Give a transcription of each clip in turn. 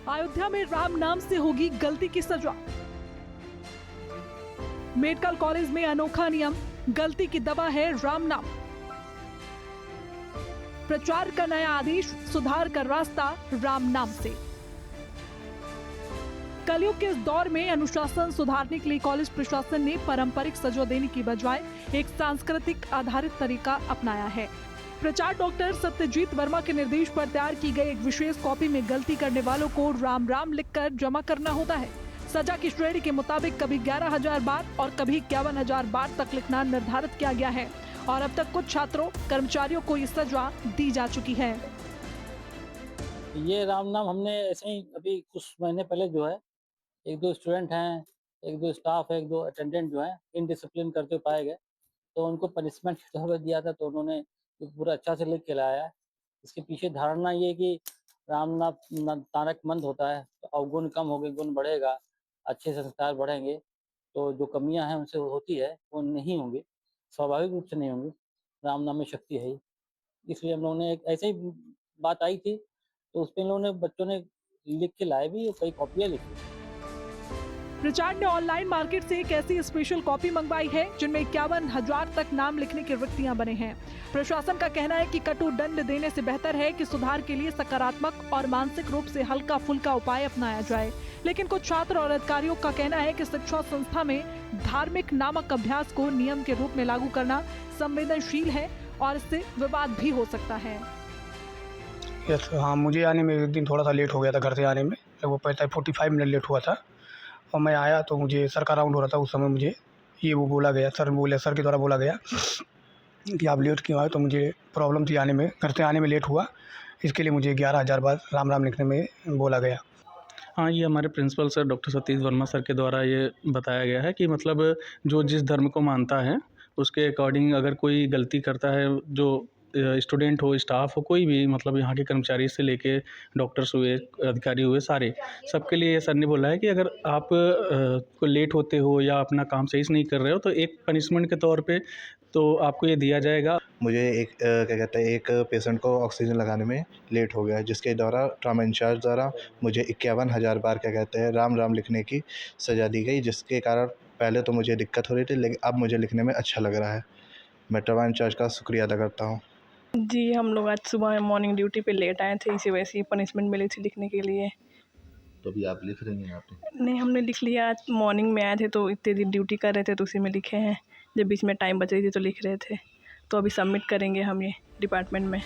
अयोध्या में राम नाम से होगी गलती की सजा। मेडिकल कॉलेज में अनोखा नियम, गलती की दवा है राम नाम। प्रचार का नया आदेश, सुधार का रास्ता राम नाम से। कलयुग के इस दौर में अनुशासन सुधारने के लिए कॉलेज प्रशासन ने पारंपरिक सजा देने की बजाय एक सांस्कृतिक आधारित तरीका अपनाया है। प्रचार डॉक्टर सत्यजीत वर्मा के निर्देश पर तैयार की गई एक विशेष कॉपी में गलती करने वालों को राम राम लिखकर जमा करना होता है। सजा की श्रेणी के मुताबिक कभी 11,000 बार और कभी 51,000 बार तक लिखना निर्धारित किया गया है और अब तक कुछ छात्रों कर्मचारियों को ये सजा दी जा चुकी है। ये राम नाम हमने ऐसे ही अभी कुछ महीने पहले जो है एक दो स्टूडेंट हैं, एक दो स्टाफ है, एक दो अटेंडेंट जो हैं इनडिसिप्लिन करते पाए गए, तो उनको पनिशमेंट के तौर पे दिया था, तो उन्होंने ये पूरा अच्छा से लिख के लाया है। इसके पीछे धारणा ये है कि राम नाम तारक मंद होता है, तो अवगुण कम होंगे, गुण बढ़ेगा, अच्छे संस्कार बढ़ेंगे, तो जो कमियां हैं उनसे होती है वो नहीं होंगी, स्वाभाविक रूप से नहीं होंगी। राम नाम में शक्ति है ही। इसलिए हम लोगों ने एक ऐसे ही बात आई थी, तो उसपे इन लोगों ने बच्चों ने लिख के लाए भी, कई कॉपियाँ लिखी। प्रचार ने ऑनलाइन मार्केट से एक ऐसी स्पेशल कॉपी मंगवाई है जिनमें 51,000 तक नाम लिखने की रिक्तियां बने हैं। प्रशासन का कहना है कि कटु दंड देने से बेहतर है कि सुधार के लिए सकारात्मक और मानसिक रूप से हल्का फुल्का उपाय अपनाया जाए। लेकिन कुछ छात्र और अधिकारियों का कहना है कि शिक्षा संस्था में धार्मिक नामक अभ्यास को नियम के रूप में लागू करना संवेदनशील है और इससे विवाद भी हो सकता है। यस हाँ, मुझे आने में एक दिन थोड़ा सा लेट हो गया था घर से आने में, लगभग 45 मिनट लेट हुआ था और मैं आया तो मुझे सर का राउंड हो रहा था। उस समय मुझे वो बोला गया, सर के द्वारा बोला गया कि आप लेट क्यों आए, तो मुझे प्रॉब्लम थी आने में, घर से आने में लेट हुआ, इसके लिए मुझे 11,000 बार राम राम लिखने में बोला गया। हाँ, ये हमारे principal sir doctor Satish Verma sir के द्वारा ये बताया गया है कि मतलब जो जिस धर्म को मानता है उसके अकॉर्डिंग अगर कोई गलती करता है, जो स्टूडेंट हो, स्टाफ हो, कोई भी, मतलब यहाँ के कर्मचारी से लेके डॉक्टर्स हुए, अधिकारी हुए, सारे सबके लिए सर ने बोला है कि अगर आप को लेट होते हो या अपना काम सही से नहीं कर रहे हो तो एक पनिशमेंट के तौर पे तो आपको ये दिया जाएगा। मुझे एक पेशेंट को ऑक्सीजन लगाने में लेट हो गया, जिसके द्वारा ट्रॉमा इंचार्ज द्वारा मुझे 51,000 बार राम राम लिखने की सज़ा दी गई, जिसके कारण पहले तो मुझे दिक्कत हो रही थी, लेकिन अब मुझे लिखने में अच्छा लग रहा है। मैं ट्रॉमा इंचार्ज का शुक्रिया अदा करता हूँ। जी, हम लोग आज सुबह मॉर्निंग ड्यूटी पे लेट आए थे, इसी वजह से पनिशमेंट मिली थी लिखने के लिए। तो अभी आप लिख रही हैं यहाँ पे? नहीं, हमने लिख लिया। आज मॉर्निंग में आए थे तो इतने दिन ड्यूटी कर रहे थे तो उसी में लिखे हैं। जब बीच में टाइम बच रही थी तो लिख रहे थे, तो अभी सबमिट करेंगे हम ये डिपार्टमेंट में।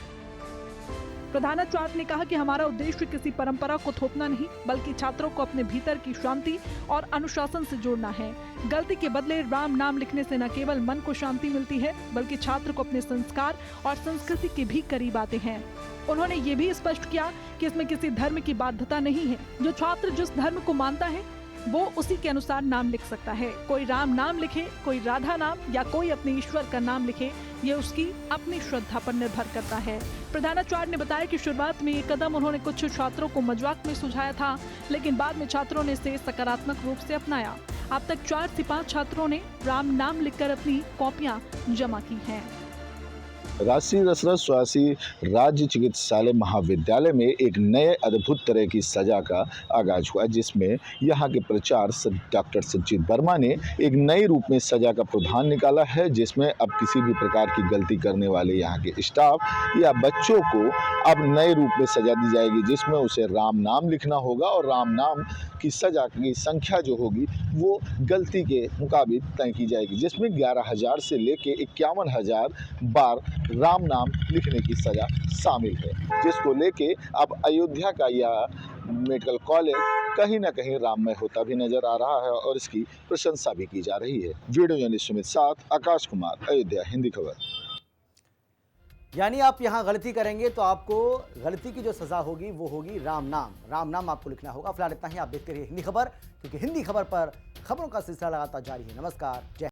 प्रधानाचार्य ने कहा कि हमारा उद्देश्य किसी परंपरा को थोपना नहीं, बल्कि छात्रों को अपने भीतर की शांति और अनुशासन से जोड़ना है। गलती के बदले राम नाम लिखने से न केवल मन को शांति मिलती है, बल्कि छात्र को अपने संस्कार और संस्कृति के भी करीब आते हैं। उन्होंने ये भी स्पष्ट किया कि इसमें किसी धर्म की बाध्यता नहीं है। जो छात्र जिस धर्म को मानता है वो उसी के अनुसार नाम लिख सकता है। कोई राम नाम लिखे, कोई राधा नाम या कोई अपने ईश्वर का नाम लिखे, ये उसकी अपनी श्रद्धा पर निर्भर करता है। प्रधानाचार्य ने बताया कि शुरुआत में ये कदम उन्होंने कुछ छात्रों को मजाक में सुझाया था, लेकिन बाद में छात्रों ने इसे सकारात्मक रूप से अपनाया। अब तक 4 से 5 छात्रों ने राम नाम लिखकर अपनी कॉपियां जमा की हैं। राजश्री दशरथ स्वासी राज्य चिकित्सालय महाविद्यालय में एक नए अद्भुत तरह की सजा का आगाज हुआ, जिसमें यहाँ के प्रचार डॉक्टर सत्यजीत वर्मा ने एक नए रूप में सजा का प्रावधान निकाला है, जिसमें अब किसी भी प्रकार की गलती करने वाले यहाँ के स्टाफ या बच्चों को अब नए रूप में सजा दी जाएगी, जिसमें उसे राम नाम लिखना होगा और राम नाम की सजा की संख्या जो होगी वो गलती के मुताबिक तय की जाएगी, जिसमें 11,000 से लेके 51,000 बार राम नाम लिखने की सजा शामिल है, जिसको लेके अब अयोध्या का यह मेडिकल कॉलेज कहीं ना कहीं राममय होता भी नजर आ रहा है और इसकी प्रशंसा भी की जा रही है। वीडियो जर्नलिस्ट सुमित साथ, आकाश कुमार, अयोध्या, हिंदी खबर। यानी आप यहाँ गलती करेंगे तो आपको गलती की जो सजा होगी वो होगी राम नाम। राम नाम आपको लिखना होगा। फिलहाल इतना ही। आप देखते रहिए हिंदी खबर, क्योंकि हिंदी खबर पर खबरों का सिलसिला लगातार जारी है। नमस्कार, जय